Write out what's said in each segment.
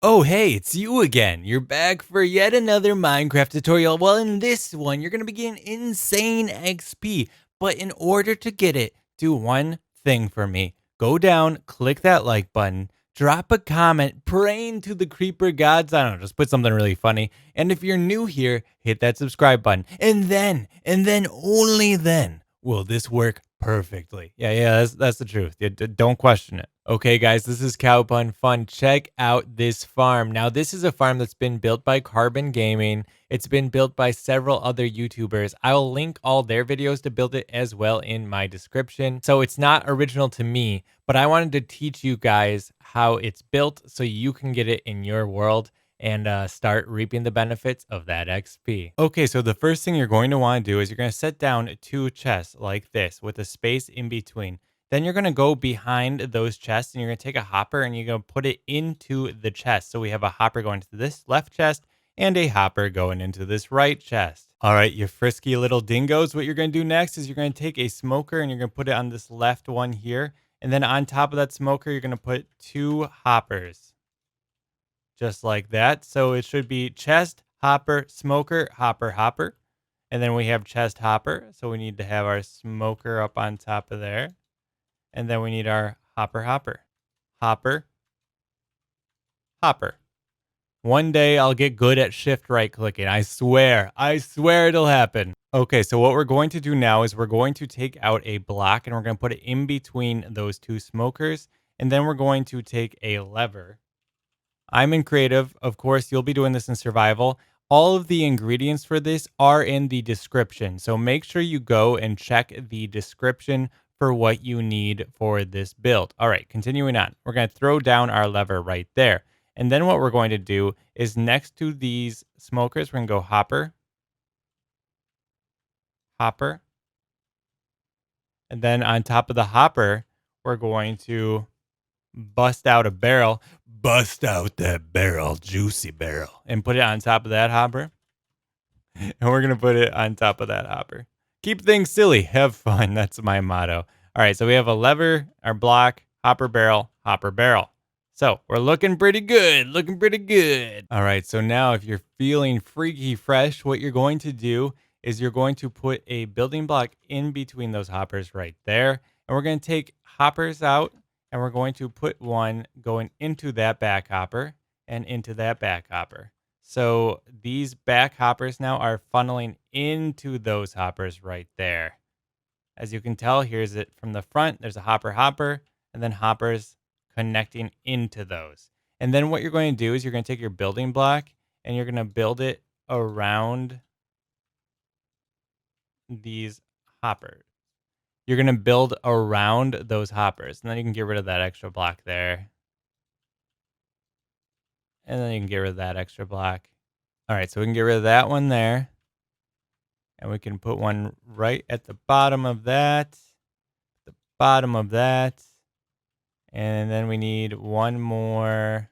Oh, hey, it's you again. You're back for yet another Minecraft tutorial. Well, in this one, you're going to be getting insane XP. But in order to get it, do one thing for me. Go down, click that like button, drop a comment praying to the creeper gods. I don't know, just put something really funny. And if you're new here, hit that subscribe button. And then, only then will this work perfectly. Yeah, that's the truth. Don't question it. Okay, guys, this is Cowpun Fun. Check out this farm. Now, this is a farm that's been built by Carbon Gaming. It's been built by several other YouTubers. I'll link all their videos to build it as well in my description. So it's not original to me, but I wanted to teach you guys how it's built so you can get it in your world and start reaping the benefits of that XP. Okay, so the first thing you're going to want to do is you're going to set down two chests like this with a space in between. Then you're going to go behind those chests and you're going to take a hopper and you're going to put it into the chest. So we have a hopper going to this left chest and a hopper going into this right chest. All right, you frisky little dingoes. What you're going to do next is you're going to take a smoker and you're going to put it on this left one here. And then on top of that smoker, you're going to put two hoppers. Just like that. So it should be chest, hopper, smoker, hopper, hopper. And then we have chest, hopper. So we need to have our smoker up on top of there. And then we need our hopper, hopper, hopper, hopper. One day I'll get good at shift right clicking. I swear it'll happen. Okay, so what we're going to do now is we're going to take out a block and we're going to put it in between those two smokers. And then we're going to take a lever. I'm in creative. Of course, you'll be doing this in survival. All of the ingredients for this are in the description. So make sure you go and check the description for what you need for this build. All right, continuing on. We're going to throw down our lever right there. And then what we're going to do is next to these smokers, we're going to go hopper, hopper. And then on top of the hopper, we're going to bust out a barrel. Bust out that barrel, juicy barrel. And put it on top of that hopper. And we're going to put it on top of that hopper. Keep things silly. Have fun. That's my motto. All right, so we have a lever, our block, hopper barrel, hopper barrel. So we're looking pretty good. Looking pretty good. All right, so now if you're feeling freaky fresh, what you're going to do is you're going to put a building block in between those hoppers right there. And we're going to take hoppers out and we're going to put one going into that back hopper and into that back hopper. So these back hoppers now are funneling into those hoppers right there. As you can tell, here's it from the front. There's a hopper, and then hoppers connecting into those. And then what you're going to do is you're going to take your building block and you're going to build it around these hoppers. You're going to build around those hoppers. And then you can get rid of that extra block there. And then you can get rid of that extra block. All right, so we can get rid of that one there. And we can put one right at the bottom of that. The bottom of that. And then we need one more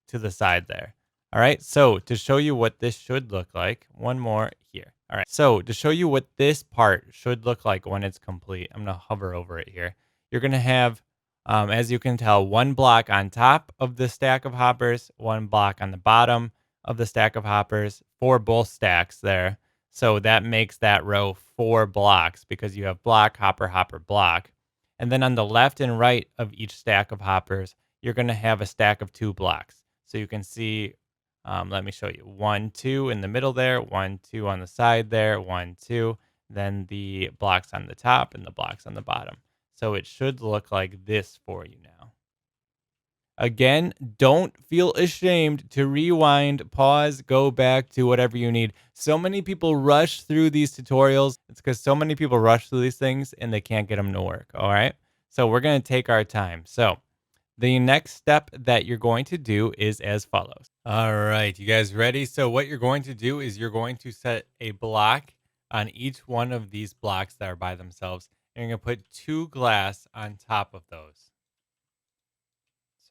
to the side there. All right, so to show you what this should look like, one more here. All right, so to show you what this part should look like when it's complete, I'm gonna hover over it here. You're gonna have, as you can tell, one block on top of the stack of hoppers, one block on the bottom of the stack of hoppers for both stacks there. So that makes that row 4 blocks because you have block, hopper, hopper, block. And then on the left and right of each stack of hoppers, you're gonna have a stack of 2 blocks. So you can see, let me show you 1, 2 in the middle there, 1, 2 on the side there, 1, 2, then the blocks on the top and the blocks on the bottom. So it should look like this for you now. Again, don't feel ashamed to rewind, pause, go back to whatever you need. So many people rush through these tutorials. It's because so many people rush through these things and they can't get them to work. All right. So we're going to take our time. So the next step that you're going to do is as follows. All right, you guys ready? So what you're going to do is you're going to set a block on each one of these blocks that are by themselves. And you're going to put 2 glass on top of those.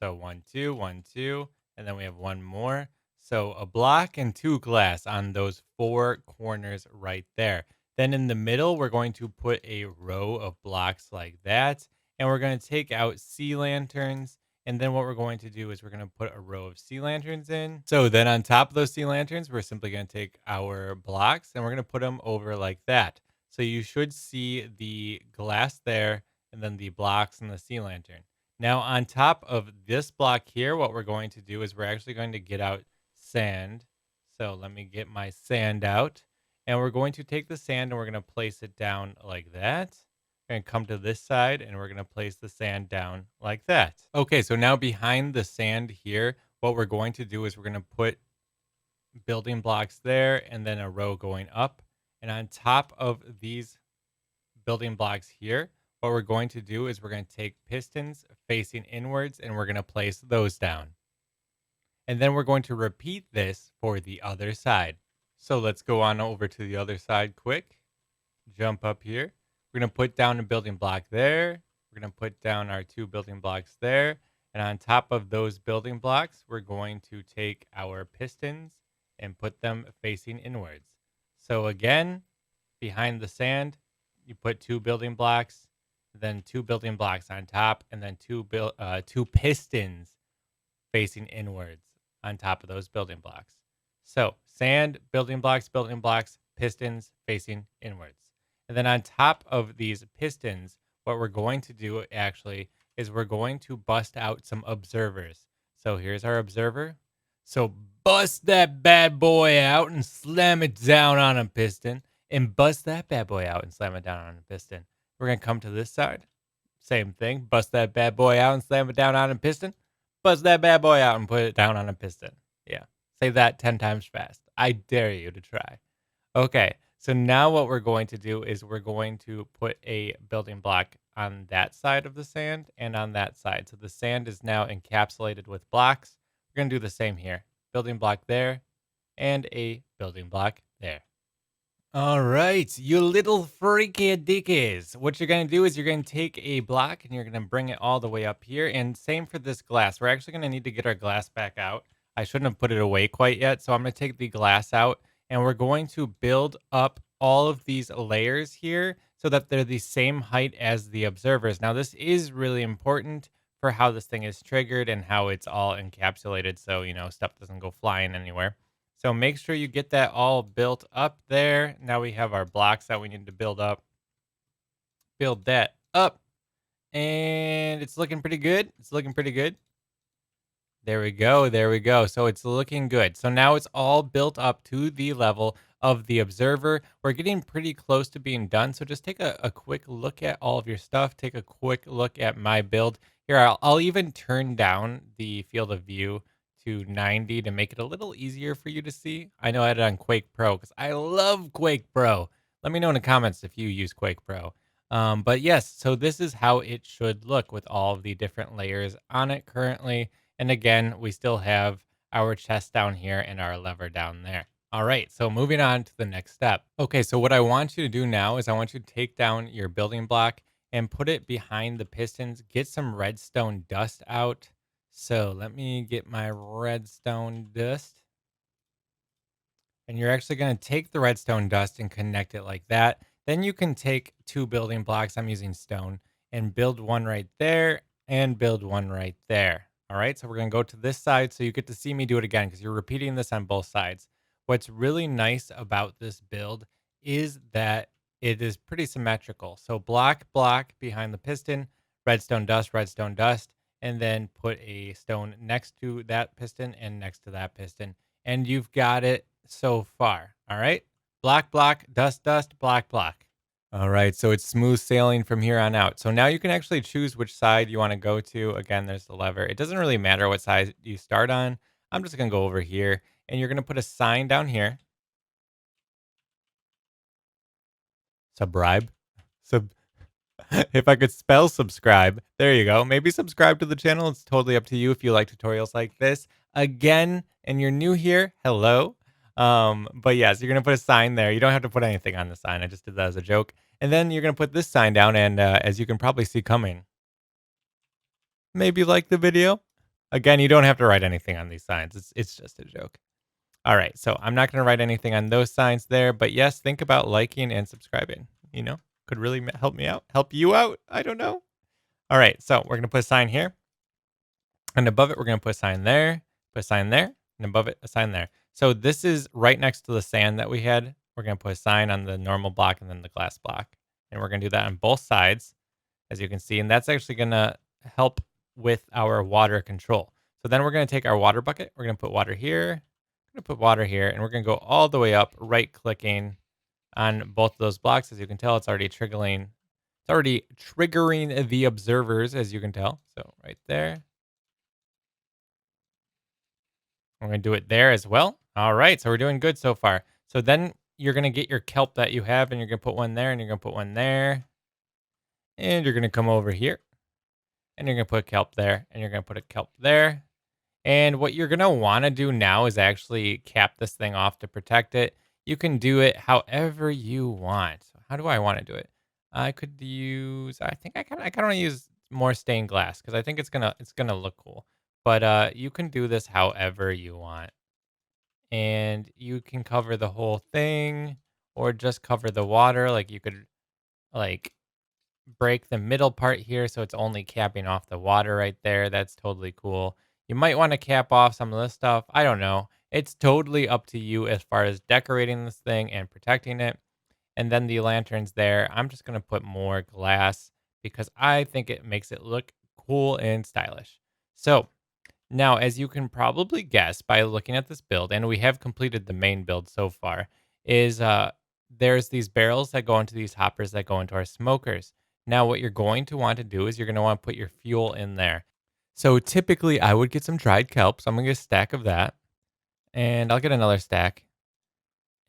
So 1, 2, 1, 2, and then we have one more. So a block and 2 glass on those 4 corners right there. Then in the middle, we're going to put a row of blocks like that. And we're going to take out sea lanterns And then what we're going to do is we're going to put a row of sea lanterns in. So then on top of those sea lanterns, we're simply going to take our blocks and we're going to put them over like that. So you should see the glass there and then the blocks and the sea lantern. Now on top of this block here, what we're going to do is we're actually going to get out sand. So let me get my sand out. And we're going to take the sand and we're going to place it down like that. We're going to come to this side and we're going to place the sand down like that. Okay, so now behind the sand here, what we're going to do is we're going to put building blocks there and then a row going up. And on top of these building blocks here, what we're going to do is we're going to take pistons facing inwards and we're going to place those down. And then we're going to repeat this for the other side. So let's go on over to the other side quick. Jump up here. We're going to put down a building block there. We're going to put down our 2 building blocks there. And on top of those building blocks, we're going to take our pistons and put them facing inwards. So again, behind the sand, you put 2 building blocks, then 2 building blocks on top, and then 2 pistons facing inwards on top of those building blocks. So sand, building blocks, pistons facing inwards. And then on top of these pistons, what we're going to do actually is we're going to bust out some observers. So here's our observer. So bust that bad boy out and slam it down on a piston. And bust that bad boy out and slam it down on a piston. We're going to come to this side. Same thing. Bust that bad boy out and slam it down on a piston. Bust that bad boy out and put it down on a piston. Yeah. Say that 10 times fast. I dare you to try. Okay. So now what we're going to do is we're going to put a building block on that side of the sand and on that side. So the sand is now encapsulated with blocks. We're going to do the same here. Building block there and a building block there. All right, you little freaky dickies. What you're going to do is you're going to take a block and you're going to bring it all the way up here. And same for this glass. We're actually going to need to get our glass back out. I shouldn't have put it away quite yet. So I'm going to take the glass out and we're going to build up all of these layers here so that they're the same height as the observers. Now, this is really important for how this thing is triggered and how it's all encapsulated. So, stuff doesn't go flying anywhere. So make sure you get that all built up there. Now we have our blocks that we need to build up. Build that up. And it's looking pretty good. It's looking pretty good. There we go. There we go. So it's looking good. So now it's all built up to the level of the observer. We're getting pretty close to being done. So just take a quick look at all of your stuff. Take a quick look at my build. Here, I'll even turn down the field of view to 90 to make it a little easier for you to see. I know I had it on Quake Pro because I love Quake Pro. Let me know in the comments if you use Quake Pro. But yes, so this is how it should look with all of the different layers on it currently. And again, we still have our chest down here and our lever down there. All right, so moving on to the next step. Okay, so what I want you to do now is I want you to take down your building block and put it behind the pistons. Get some redstone dust out. So let me get my redstone dust. And you're actually going to take the redstone dust and connect it like that. Then you can take 2 building blocks. I'm using stone and build one right there and build one right there. All right, so we're going to go to this side so you get to see me do it again because you're repeating this on both sides. What's really nice about this build is that it is pretty symmetrical. So block behind the piston, redstone dust, and then put a stone next to that piston and next to that piston. And you've got it so far. All right, block, dust, block. All right, so it's smooth sailing from here on out. So now you can actually choose which side you want to go to. Again, there's the lever. It doesn't really matter what side you start on. I'm just going to go over here, and you're going to put a sign down here. Subscribe. If I could spell subscribe, there you go. Maybe subscribe to the channel. It's totally up to you if you like tutorials like this. Again, and you're new here, hello. But yes, you're going to put a sign there. You don't have to put anything on the sign. I just did that as a joke. And then you're going to put this sign down. And as you can probably see coming, maybe like the video. Again, you don't have to write anything on these signs. It's just a joke. All right. So I'm not going to write anything on those signs there. But yes, think about liking and subscribing. Could really help me out, help you out. I don't know. All right. So we're going to put a sign here. And above it, we're going to put a sign there, put a sign there, and above it, a sign there. So this is right next to the sand that we had. We're going to put a sign on the normal block and then the glass block. And we're going to do that on both sides, as you can see. And that's actually going to help with our water control. So then we're going to take our water bucket. We're going to put water here. We're going to put water here. And we're going to go all the way up, right clicking on both of those blocks. As you can tell, it's already triggering. It's already triggering the observers, as you can tell. So right there. We're going to do it there as well. All right. So we're doing good so far. So then you're going to get your kelp that you have and you're going to put one there and you're going to put one there. And you're going to come over here and you're going to put kelp there and you're going to put a kelp there. And what you're going to want to do now is actually cap this thing off to protect it. You can do it however you want. So how do I want to do it? I could use, I think I kind of want to use more stained glass because I think it's gonna look cool. But you can do this however you want. And you can cover the whole thing or just cover the water. Like you could like break the middle part here so it's only capping off the water right there. That's totally cool. You might want to cap off some of this stuff. I don't know. It's totally up to you as far as decorating this thing and protecting it. And then the lanterns there, I'm just going to put more glass because I think it makes it look cool and stylish. So now, as you can probably guess by looking at this build, and we have completed the main build so far, is there's these barrels that go into these hoppers that go into our smokers. Now, what you're going to want to do is you're going to want to put your fuel in there. So typically, I would get some dried kelp. So I'm going to get a stack of that, and I'll get another stack,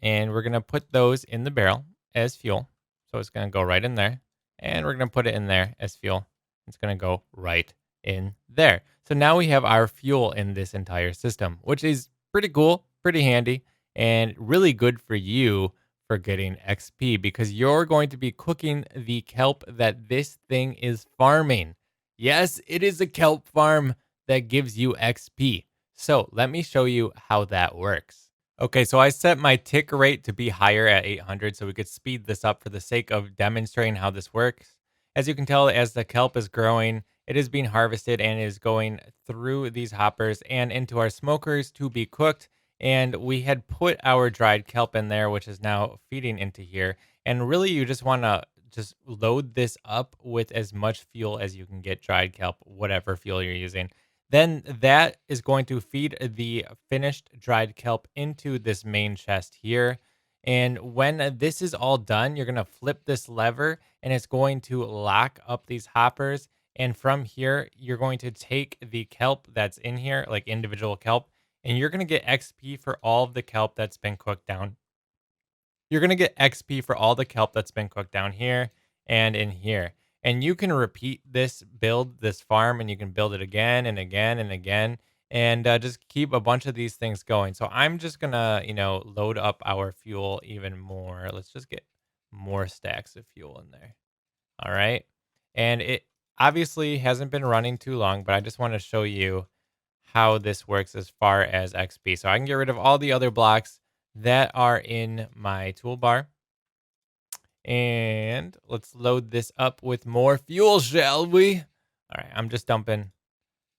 and we're going to put those in the barrel as fuel. So it's going to go right in there, and we're going to put it in there as fuel. It's going to go right in there. So now we have our fuel in this entire system, which is pretty cool, pretty handy, and really good for you for getting XP because you're going to be cooking the kelp that this thing is farming. Yes, it is a kelp farm that gives you XP. So let me show you how that works. Okay, so I set my tick rate to be higher at 800 so we could speed this up for the sake of demonstrating how this works. As you can tell, as the kelp is growing, it is being harvested and is going through these hoppers and into our smokers to be cooked. And we had put our dried kelp in there, which is now feeding into here. And really, you just want to just load this up with as much fuel as you can get dried kelp, whatever fuel you're using. Then that is going to feed the finished dried kelp into this main chest here. And when this is all done, you're going to flip this lever and it's going to lock up these hoppers. And from here, you're going to take the kelp that's in here, like individual kelp, and you're going to get XP for all of the kelp that's been cooked down. You're going to get XP for all the kelp that's been cooked down here and in here. And you can repeat this build, this farm, and you can build it again and again and again, and just keep a bunch of these things going. So I'm just going to, load up our fuel even more. Let's just get more stacks of fuel in there. All right. And it obviously hasn't been running too long, but I just want to show you how this works as far as XP. So I can get rid of all the other blocks that are in my toolbar. And let's load this up with more fuel, shall we? All right, I'm just dumping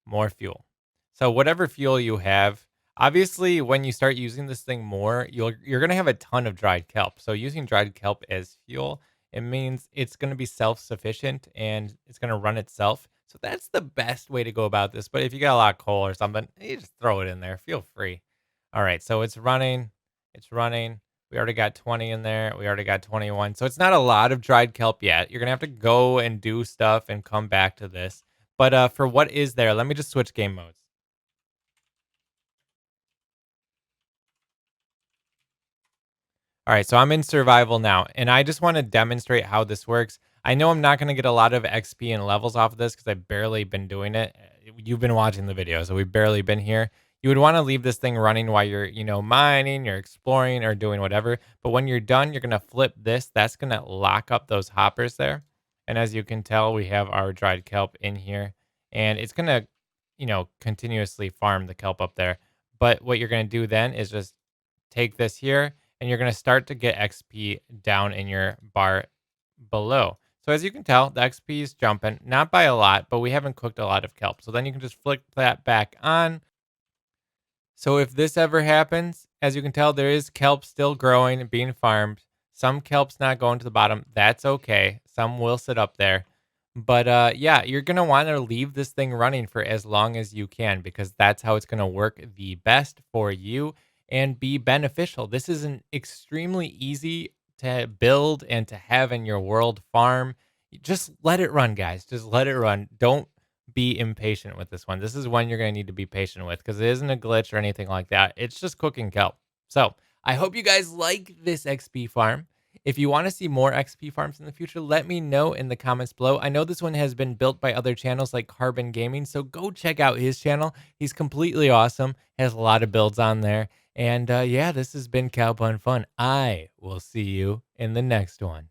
more fuel. So whatever fuel you have, obviously when you start using this thing more, you're going to have a ton of dried kelp. So using dried kelp as fuel, it means it's going to be self-sufficient and it's going to run itself. So that's the best way to go about this. But if you got a lot of coal or something, you just throw it in there. Feel free. All right, so it's running. It's running. We already got 20 in there. We already got 21. So it's not a lot of dried kelp yet. You're going to have to go and do stuff and come back to this. But for what is there, let me just switch game modes. All right, so I'm in survival now, and I just want to demonstrate how this works. I know I'm not going to get a lot of XP and levels off of this because I've barely been doing it. You've been watching the video, so we've barely been here. You would want to leave this thing running while you're, mining, you're exploring, or doing whatever. But when you're done, you're going to flip this. That's going to lock up those hoppers there. And as you can tell, we have our dried kelp in here, and it's going to, continuously farm the kelp up there. But what you're going to do then is just take this here and you're going to start to get XP down in your bar below. So as you can tell, the XP is jumping, not by a lot, but we haven't cooked a lot of kelp. So then you can just flick that back on. So if this ever happens, as you can tell, there is kelp still growing and being farmed. Some kelp's not going to the bottom. That's okay. Some will sit up there. But yeah, you're gonna want to leave this thing running for as long as you can because that's how it's gonna work the best for you and be beneficial. This is an extremely easy to build and to have in your world farm. Just let it run, guys. Just let it run. Don't be impatient with this one. This is one you're going to need to be patient with because it isn't a glitch or anything like that. It's just cooking kelp. So I hope you guys like this XP farm. If you want to see more XP farms in the future, let me know in the comments below. I know this one has been built by other channels like Carbon Gaming, so go check out his channel. He's completely awesome, has a lot of builds on there. And yeah, this has been Cowpun Fun. I will see you in the next one.